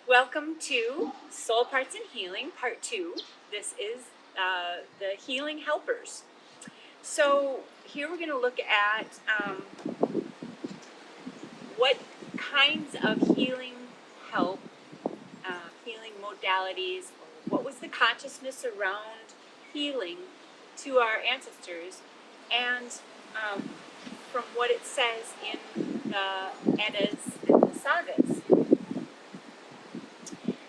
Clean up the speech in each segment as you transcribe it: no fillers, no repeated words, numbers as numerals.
Welcome to Soul Parts and Healing, Part 2. This is the Healing Helpers. So here we're going to look at what kinds of healing help, healing modalities, what was the consciousness around healing to our ancestors, and from what it says in the Eddas and the Sagas.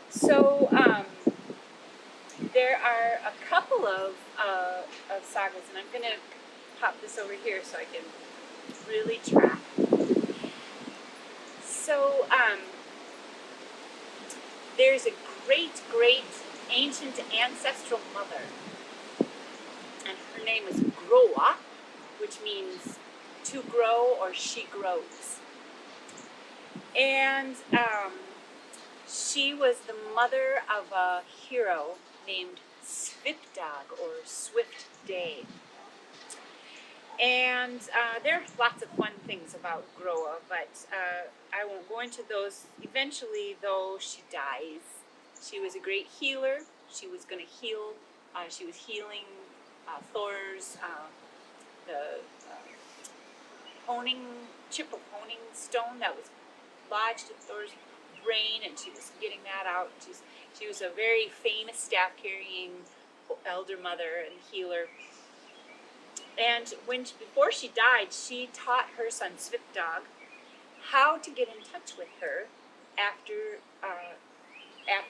So there are a couple of sagas, and I'm going to pop this over here so I can really track. So there's a great ancient ancestral mother, and her name is Groa, which means to grow or she grows. And she was the mother of a hero named Svipdag, or Swift Day. And there are lots of fun things about Groa, but I won't go into those. Eventually, though, she dies. She was a great healer. She was going to heal. She was healing Thor's, the chip of honing stone that was lodged in Thor's brain, and she was getting that out. She was a very famous staff-carrying elder mother and healer. And before she died, she taught her son Svipdag how to get in touch with her after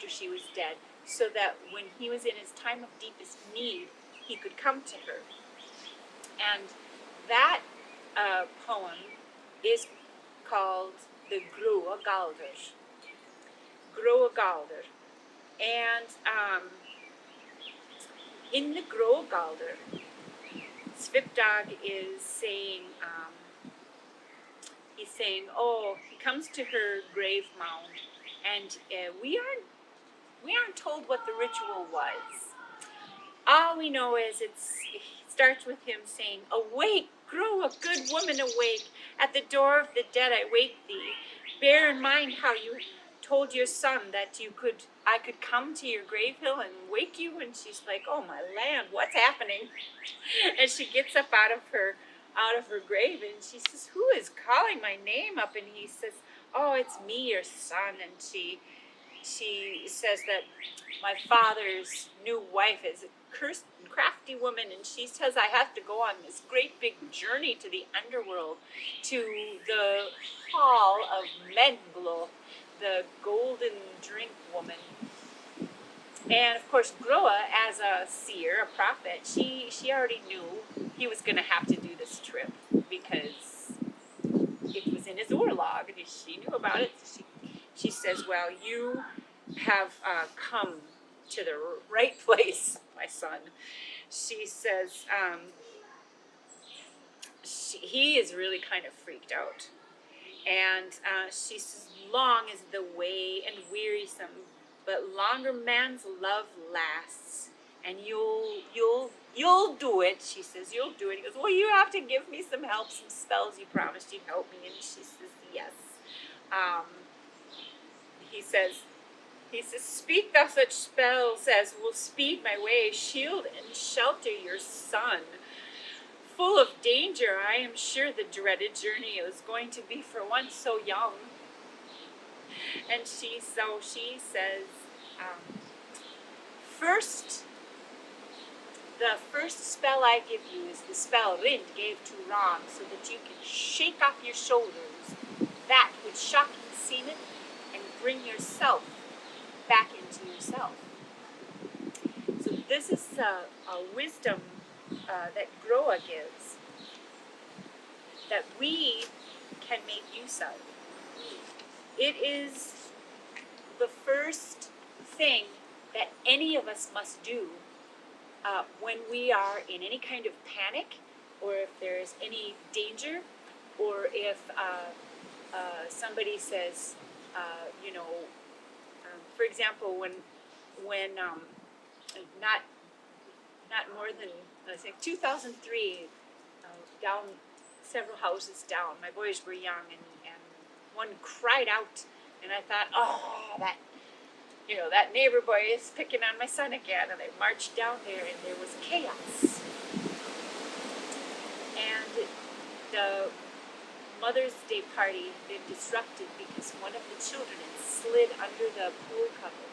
she was dead, so that when he was in his time of deepest need, he could come to her. And that poem is called the Groa Galder. Groa Galder. And in the Groa Galder, Svipdag is saying, he comes to her grave mound, and we aren't told what the ritual was. All we know is it starts with him saying, "Awake, Groa, good woman, awake! At the door of the dead I wake thee. Bear in mind how you told your son that I could come to your grave hill and wake you." And she's like, "Oh my land, what's happening?" And she gets up out of her grave, and she says, "Who is calling my name up?" And he says, "Oh, it's me, your son." And she says that my father's new wife is a cursed and crafty woman, and she says I have to go on this great big journey to the underworld, to the hall of Meglo, the golden drink woman. And of course, Groa, as a seer, a prophet, she already knew he was going to have to do this trip, because it was in his orlog, and she knew about it. She says, "Well, you have come to the right place, my son." She says, he is really kind of freaked out. And she says, "Long is the way and wearisome, but longer man's love lasts, and you'll do it." She says, "You'll do it." He goes, "Well, you have to give me some help, some spells. You promised you'd help me." And she says, "Yes." He says, "Speak thou such spells as will speed my way, shield and shelter your son. Full of danger, I am sure the dreaded journey is going to be for one so young." And she says, the first spell I give you is the spell Rind gave to Ron, so that you can shake off your shoulders that which shocking seemeth, and bring yourself back into yourself. So this is a wisdom that Groa gives, that we can make use of. It is the first thing that any of us must do when we are in any kind of panic, or if there is any danger, or if somebody says, for example, when not more than, I think, 2003, down several houses down, my boys were young, and one cried out, and I thought, oh, that neighbor boy is picking on my son again. And I marched down there, and there was chaos. And the Mother's Day party had been disrupted because one of the children had slid under the pool cover.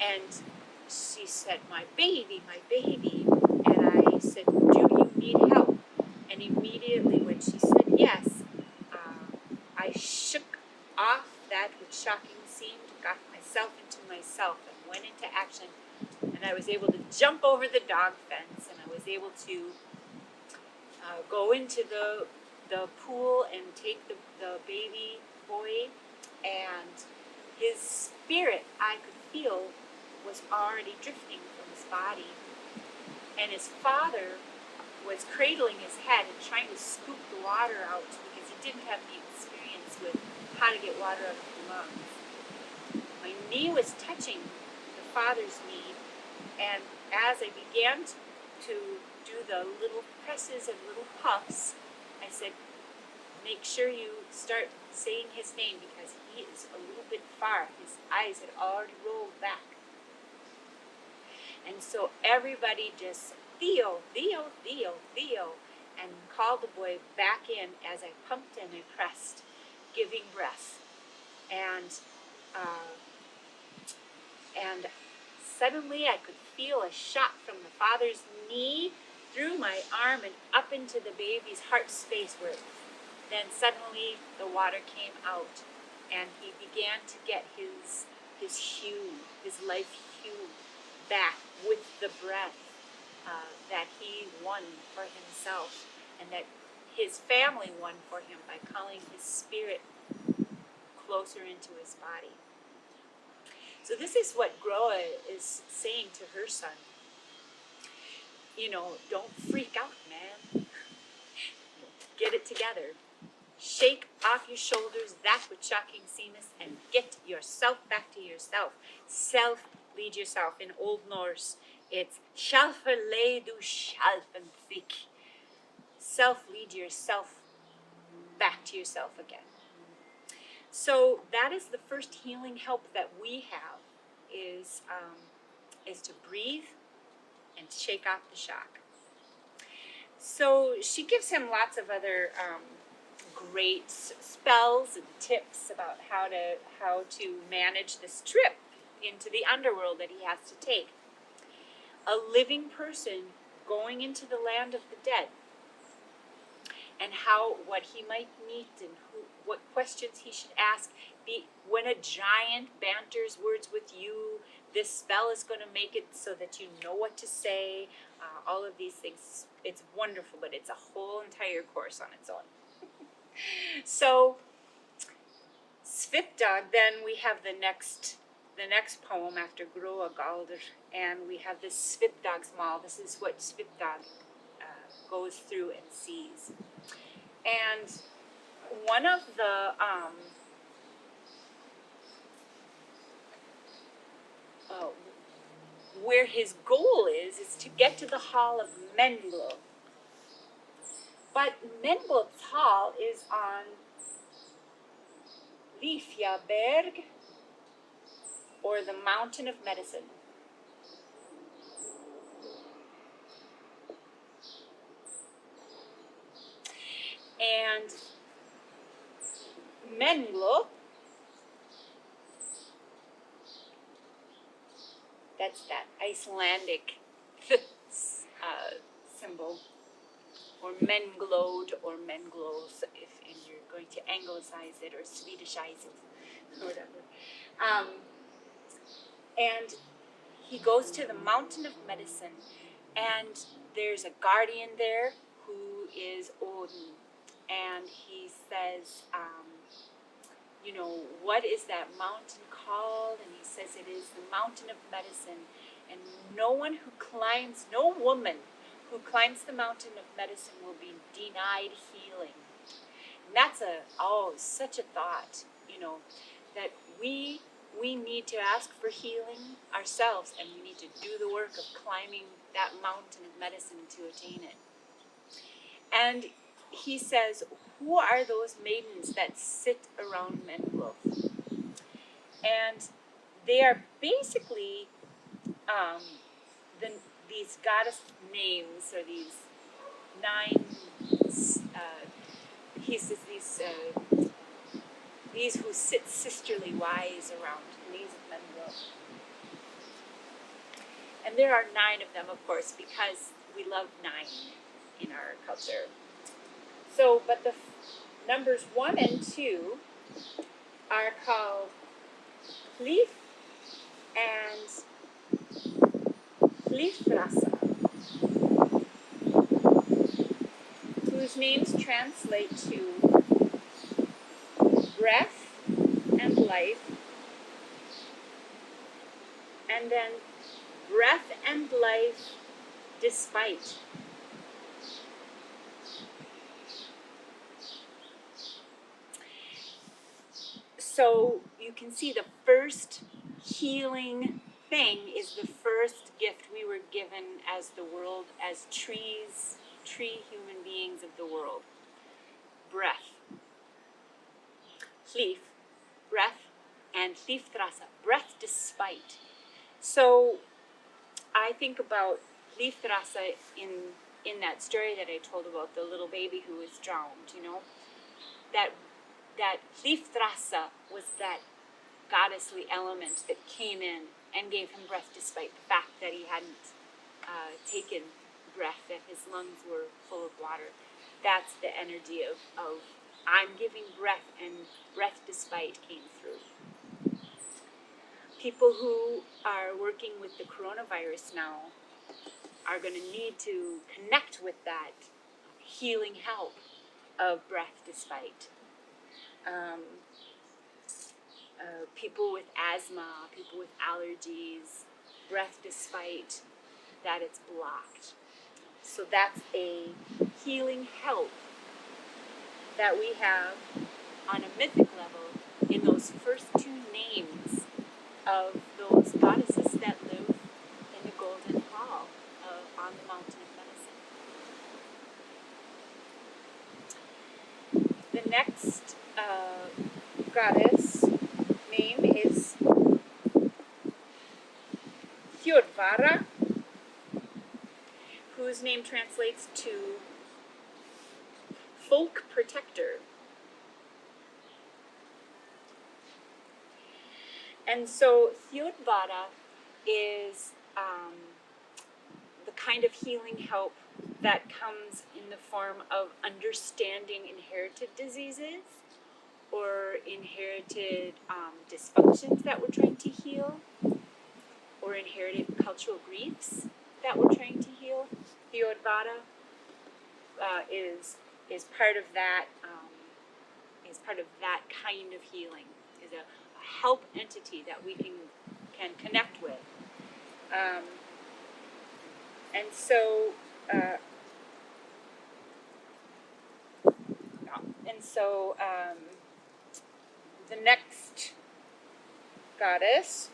And she said, my baby. And I said, do you need help? And immediately when she said yes, I shook off that which shocking seemed, got myself into myself, and went into action. And I was able to jump over the dog fence, and I was able to go into the pool and take the baby boy, and his spirit, I could feel, was already drifting from his body. And his father was cradling his head and trying to scoop the water out because he didn't have the experience with how to get water out of the lungs. My knee was touching the father's knee, and as I began to do the little presses and little puffs, I said, make sure you start saying his name because he is a little bit far. His eyes had already rolled back. And so everybody just, Theo, Theo, Theo, Theo, and called the boy back in as I pumped and I pressed, giving breath. And suddenly I could feel a shot from the father's knee through my arm and up into the baby's heart space, where then suddenly the water came out and he began to get his hue, his life hue back with the breath that he won for himself and that his family won for him by calling his spirit closer into his body. So this is what Groa is saying to her son. Don't freak out, man. Get it together. Shake off your shoulders that which shocking seemeth, and get yourself back to yourself. Self, lead yourself. In Old Norse, it's sjálfur leiðu sjálfan þig. Self, lead yourself back to yourself again. So that is the first healing help that we have, is to breathe and shake off the shock. So she gives him lots of other great spells and tips about how to manage this trip into the underworld that he has to take. A living person going into the land of the dead, and what he might meet and what questions he should ask. When a giant banters words with you, this spell is going to make it so that you know what to say. All of these things. It's wonderful, but it's a whole entire course on its own. So, Svipdag, then we have the next poem after Groa Galder, and we have this Svipdagsmal. This is what Svipdag goes through and sees. And one of the where his goal is to get to the hall of Menlo. But Menlo's hall is on Lifjaberg, or the Mountain of Medicine. And Menlo, that's that Icelandic symbol, or Menglod or Menglos, if you're going to anglicize it or Swedishize it, or whatever. And he goes to the Mountain of Medicine, and there's a guardian there who is Odin. And he says, what is that mountain called? And he says it is the Mountain of Medicine. And no woman who climbs the Mountain of Medicine will be denied healing. And that's such a thought, that we need to ask for healing ourselves, and we need to do the work of climbing that mountain of medicine to attain it. And he says, who are those maidens that sit around Menglov? And they are basically the, these goddess names, or these 9, he says these who sit sisterly wise around, these men will. And there are 9 of them, of course, because we love 9 in our culture. So, but the numbers 1 and 2 are called Hlif and Hlifrasa, whose names translate to breath and life, and then breath and life despite. So you can see the first healing thing is the first gift we were given as the world, as tree human beings of the world. Breath. Hlif, breath, and hliftrasa, breath despite. So I think about hliftrasa in that story that I told about the little baby who was drowned, that hliftrasa was that goddessly element that came in and gave him breath despite the fact that he hadn't taken breath, that his lungs were full of water. That's the energy of I'm giving breath, and breath despite came through. People who are working with the coronavirus now are going to need to connect with that healing help of breath despite. People with asthma, people with allergies, breath despite that it's blocked. So that's a healing help that we have on a mythic level in those first 2 names of those goddesses that live in the Golden Hall on the Mountain of Medicine. The next goddess name is Thiodvara, whose name translates to folk protector. And so Thiodvara is the kind of healing help that comes in the form of understanding inherited diseases or inherited dysfunctions that we're trying to heal, or inherited cultural griefs that we're trying to heal. Thiodvara is part of that. Is part of that kind of healing. Is a help entity that we can connect with. And so the next goddess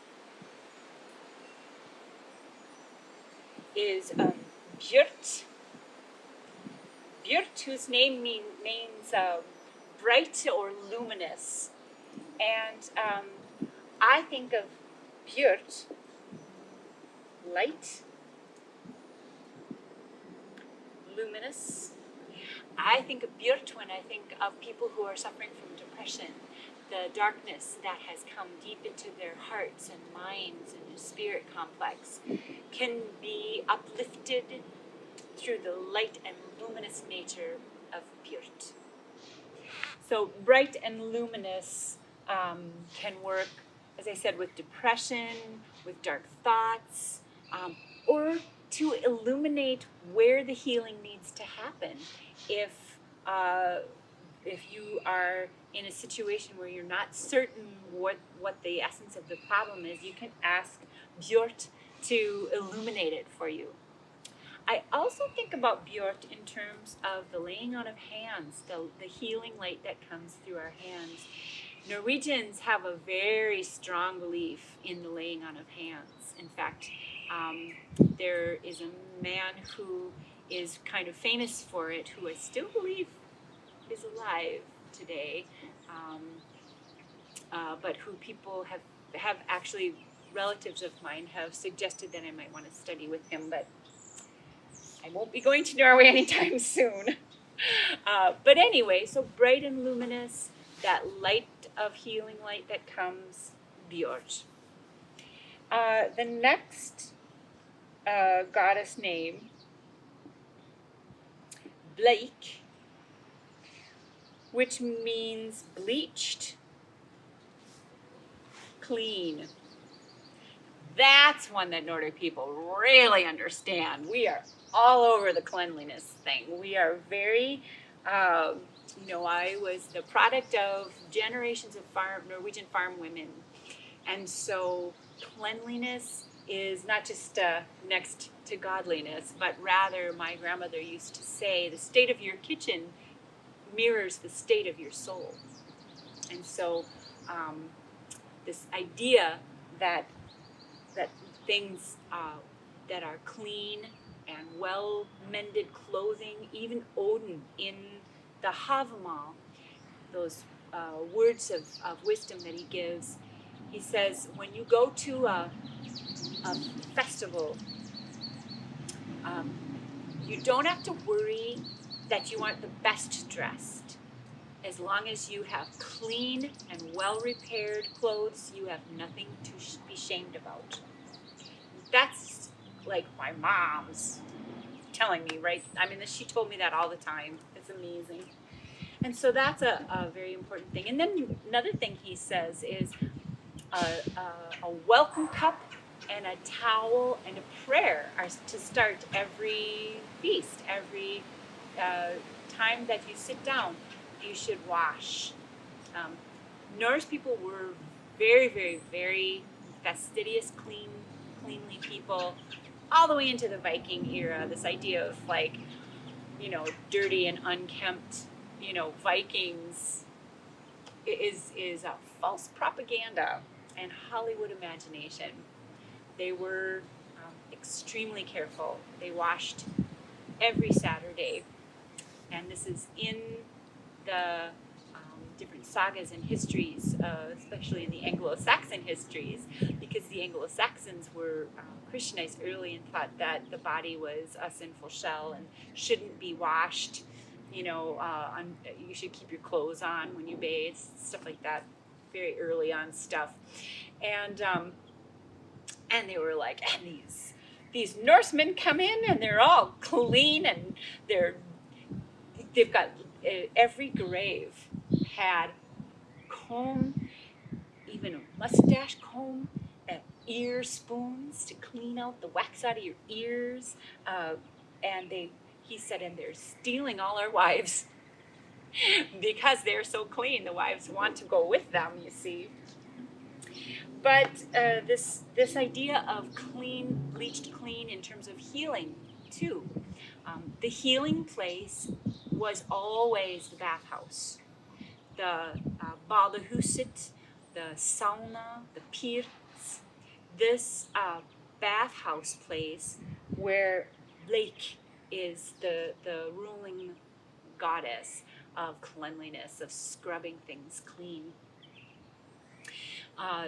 is Björt. Björt, whose name means bright or luminous. And I think of Björt, light, luminous. I think of Björt when I think of people who are suffering from depression, the darkness that has come deep into their hearts and minds and the spirit complex can be uplifted through the light and luminous nature of Björt. So bright and luminous can work, as I said, with depression, with dark thoughts, or to illuminate where the healing needs to happen. If you are in a situation where you're not certain what the essence of the problem is, you can ask Björt to illuminate it for you. I also think about Björt in terms of the laying on of hands, the healing light that comes through our hands. Norwegians have a very strong belief in the laying on of hands. In fact, there is a man who is kind of famous for it, who I still believe is alive today, but who people have have actually relatives of mine have suggested that I might want to study with him, but I won't be going to Norway anytime soon. But anyway, so bright and luminous, that light of healing light that comes, Bjort. The next goddess name, Bleik, which means bleached, clean. That's one that Nordic people really understand. We are all over the cleanliness thing. We are very, I was the product of generations of Norwegian farm women. And so cleanliness is not just next to godliness, but rather, my grandmother used to say, the state of your kitchen mirrors the state of your soul. And so this idea that things that are clean and well-mended clothing, even Odin in the Havamal, those words of wisdom that he gives, he says, when you go to a festival, you don't have to worry that you aren't the best dressed. As long as you have clean and well-repaired clothes, you have nothing to be shamed about. That's like my mom's telling me, right? I mean, she told me that all the time. It's amazing. And so that's a very important thing. And then another thing he says is a welcome cup and a towel and a prayer are to start every feast, every time that you sit down. You should wash. Norse people were very, very, very fastidious, cleanly people, all the way into the Viking era. This idea of dirty and unkempt, Vikings is a false propaganda and Hollywood imagination. They were extremely careful. They washed every Saturday, and this is in the different sagas and histories, especially in the Anglo-Saxon histories, because the Anglo-Saxons were Christianized early and thought that the body was a sinful shell and shouldn't be washed. You should keep your clothes on when you bathe, stuff like that. Very early on stuff, and they were like, and these Norsemen come in and they're all clean and they've got every grave had comb, even a mustache comb, and ear spoons to clean out the wax out of your ears. And he said, and they're stealing all our wives because they're so clean. The wives want to go with them, you see. But this idea of clean, bleached clean in terms of healing too. The healing place was always the bathhouse. The badehuset, the sauna, the pirts, this bathhouse place where Bleik is the ruling goddess of cleanliness, of scrubbing things clean.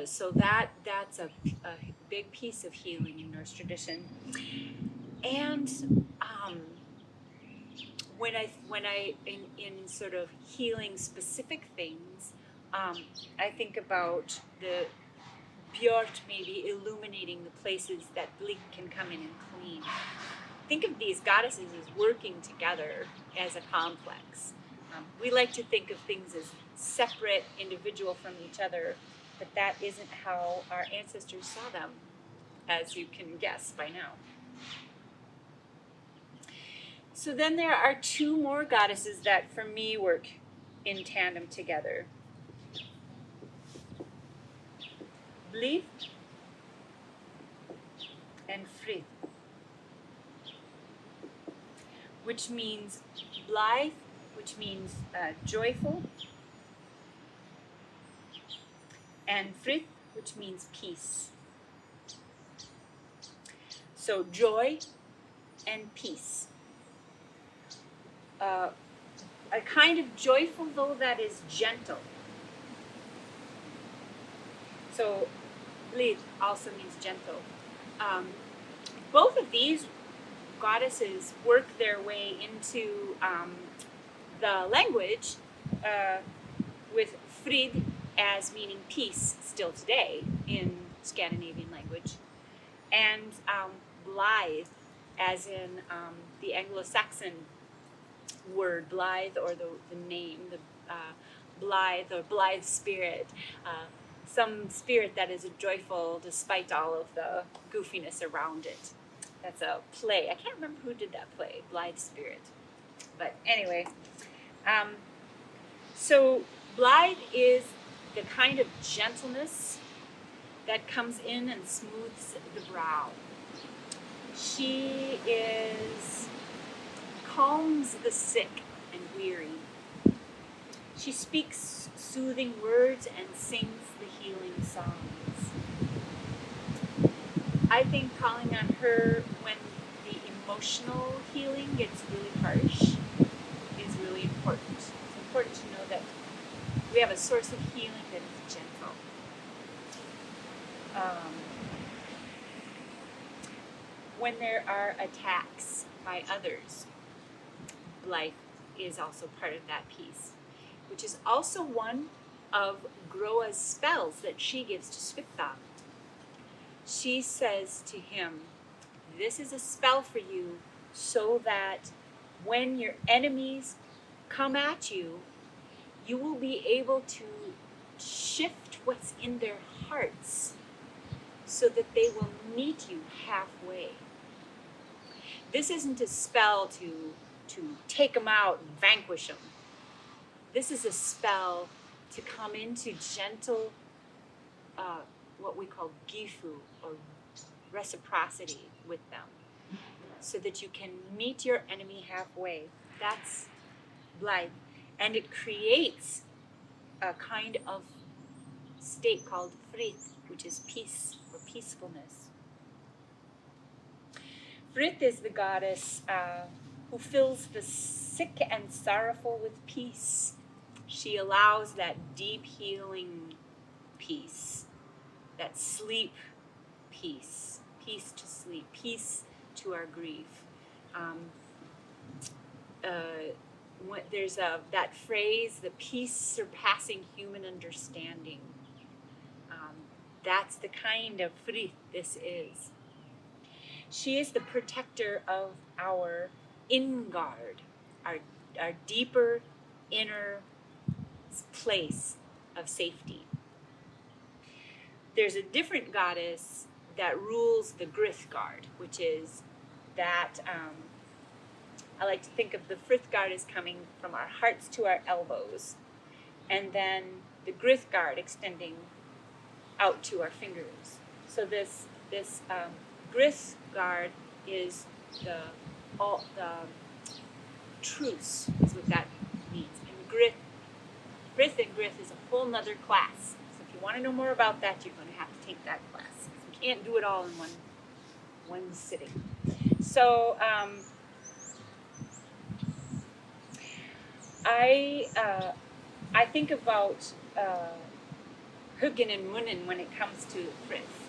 So that's a big piece of healing in Norse tradition. And when I in sort of healing specific things, I think about the Bjort maybe illuminating the places that Bleak can come in and clean. Think of these goddesses as working together as a complex. We like to think of things as separate, individual from each other, but that isn't how our ancestors saw them, as you can guess by now. So then there are two more goddesses that, for me, work in tandem together. Blid and Frith, which means blithe, which means joyful, and Frith, which means peace. So joy and peace. A kind of joyful, though, that is gentle. So Blid also means gentle. Both of these goddesses work their way into the language with Frid as meaning peace still today in Scandinavian language, and Blithe as in the Anglo-Saxon word blithe, or the name, the blithe or blithe spirit, some spirit that is joyful despite all of the goofiness around it. That's a play. I can't remember who did that play, Blithe Spirit. But anyway, so blithe is the kind of gentleness that comes in and smooths the brow. She calms the sick and weary. She speaks soothing words and sings the healing songs. I think calling on her when the emotional healing gets really harsh is really important. It's important to know that we have a source of healing that is gentle. When there are attacks by others, Blythe is also part of that piece, which is also one of Groa's spells that she gives to Svipta. She says to him, this is a spell for you so that when your enemies come at you, you will be able to shift what's in their hearts so that they will meet you halfway. This isn't a spell to take them out and vanquish them. This is a spell to come into gentle, what we call gifu, or reciprocity with them, so that you can meet your enemy halfway. That's Blythe. And it creates a kind of state called Frith, which is peace or peacefulness. Frith is the goddess who fills the sick and sorrowful with peace. She allows that deep healing peace, that sleep peace, peace to sleep, peace to our grief. There's that phrase, the peace surpassing human understanding. That's the kind of Frith this is. She is the protector of our inguard, our deeper inner place of safety. There's a different goddess that rules the Grithguard, which is that I like to think of the Frithguard as coming from our hearts to our elbows, and then the Grithguard extending out to our fingers. So this Grithguard is the truce, is what that means. And Grith and Grith is a whole nother class. So if you want to know more about that, you're going to have to take that class. You can't do it all in one sitting. So I think about Hugin and Munin when it comes to Frith,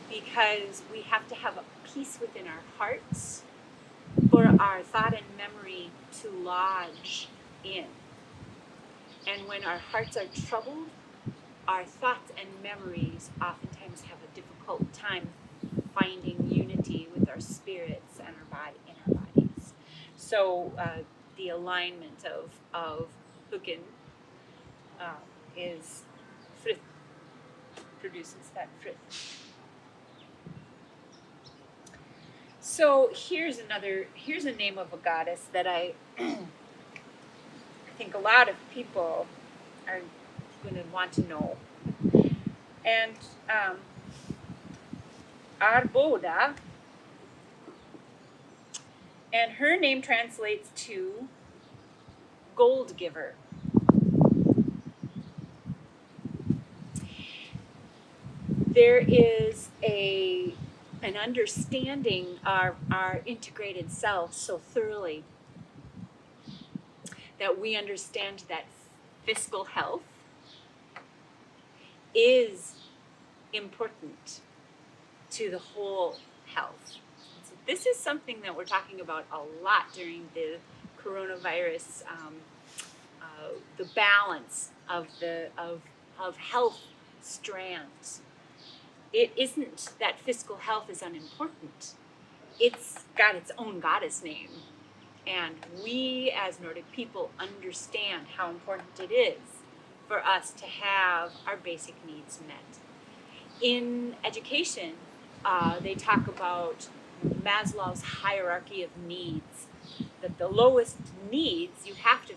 because we have to have a peace within our hearts for our thought and memory to lodge in. And when our hearts are troubled, our thoughts and memories oftentimes have a difficult time finding unity with our spirits and our bodies. So the alignment of Hugin is Frith, produces that Frith. So here's a name of a goddess that I think a lot of people are going to want to know. And Arboda, and her name translates to gold giver. There is an understanding our integrated self so thoroughly that we understand that fiscal health is important to the whole health. So this is something that we're talking about a lot during the coronavirus, the balance of health strands. It isn't that physical health is unimportant. It's got its own goddess name. And we as Nordic people understand how important it is for us to have our basic needs met. In education, they talk about Maslow's hierarchy of needs, that the lowest needs you have to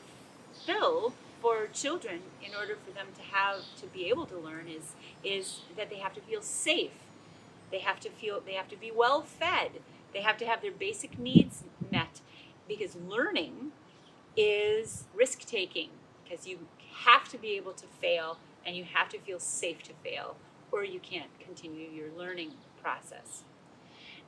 fill for children in order for them to be able to learn is that they have to feel safe. They have to be well fed. They have to have their basic needs met, because learning is risk taking, because you have to be able to fail and you have to feel safe to fail, or you can't continue your learning process.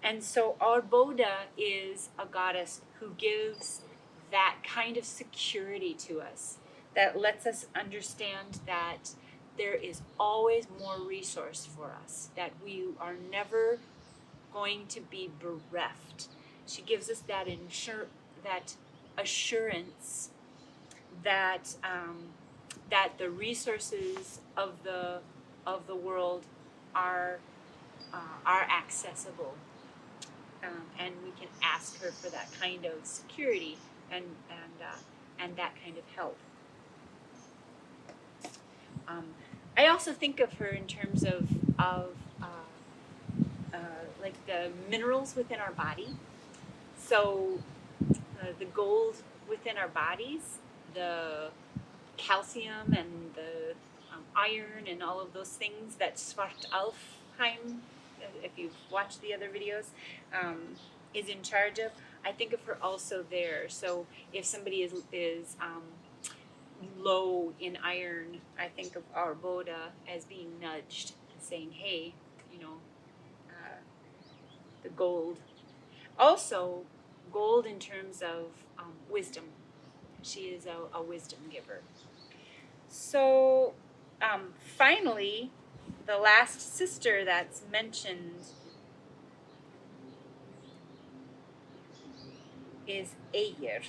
And so our Boda is a goddess who gives that kind of security to us, that lets us understand that there is always more resource for us, that we are never going to be bereft. She gives us that assurance that that the resources of the world are accessible, and we can ask her for that kind of security and that kind of help. I also think of her in terms of like the minerals within our body. So the gold within our bodies, the calcium and the iron and all of those things that Svartalfheim, if you've watched the other videos, is in charge of. I think of her also there. So if somebody is low in iron, I think of our Boda as being nudged, saying, hey, the gold. Also, gold in terms of wisdom. She is a wisdom giver. So, finally, the last sister that's mentioned is Eir.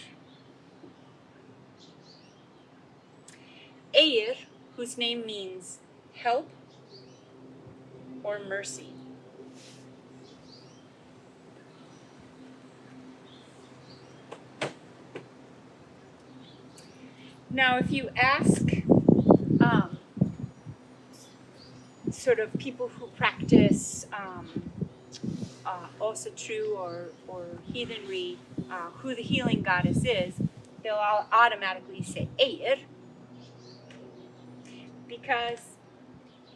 Eir, whose name means help or mercy. Now, if you ask sort of people who practice Osatru or heathenry, who the healing goddess is, they'll all automatically say Eir, because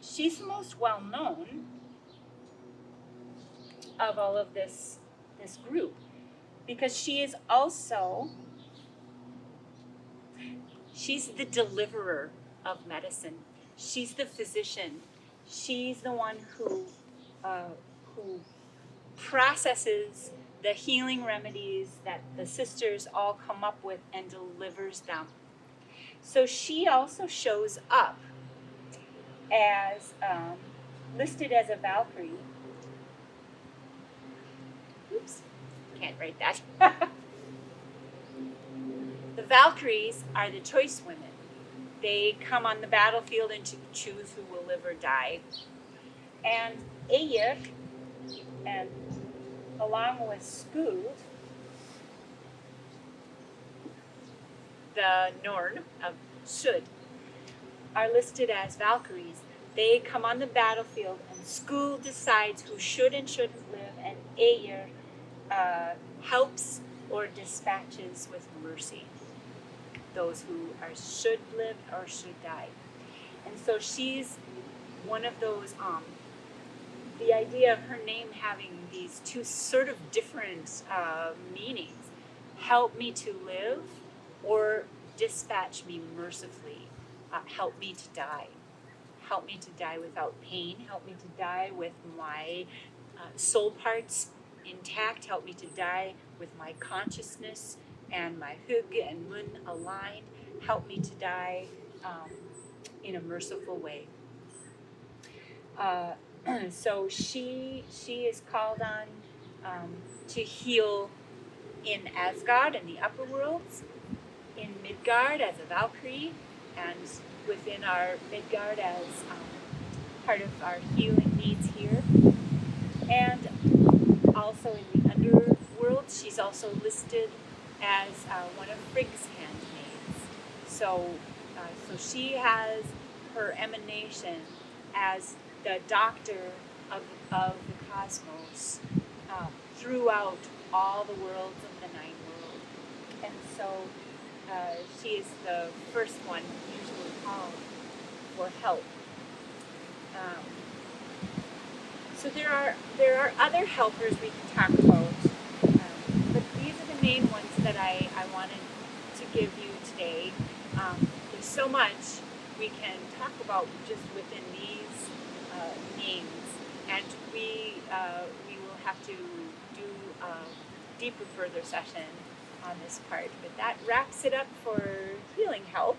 she's the most well-known of all of this group, because she's the deliverer of medicine. She's the physician. She's the one who processes the healing remedies that the sisters all come up with and delivers them. So she also shows up as listed as a Valkyrie. Oops, can't write that. The Valkyries are the choice women. They come on the battlefield and to choose who will live or die. And Eir, and along with Skuld, the Norn of Should, are listed as Valkyries. They come on the battlefield, and Skuld decides who should and shouldn't live, and Eir helps or dispatches with mercy those who should live or should die. And so she's one of those, the idea of her name having these two sort of different meanings, help me to live or dispatch me mercifully, help me to die. Help me to die without pain, help me to die with my soul parts intact, help me to die with my consciousness and my hug and mun aligned, help me to die in a merciful way. So she is called on to heal in Asgard and the upper worlds, in Midgard as a Valkyrie, and within our Midgard as part of our healing needs here. And also in the underworld, she's also listed as one of Frigg's handmaids. So she has her emanation as the doctor of the cosmos throughout all the worlds of the nine world. And so she is the first one usually called for help. So there are other helpers we can talk about, but these are the main ones that I wanted to give you today. There's so much we can talk about just within these names, and we will have to do a deeper further session on this part. But that wraps it up for healing help,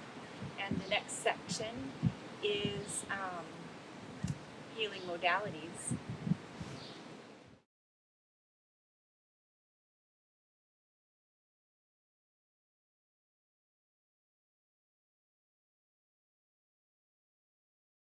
and the next section is healing modalities.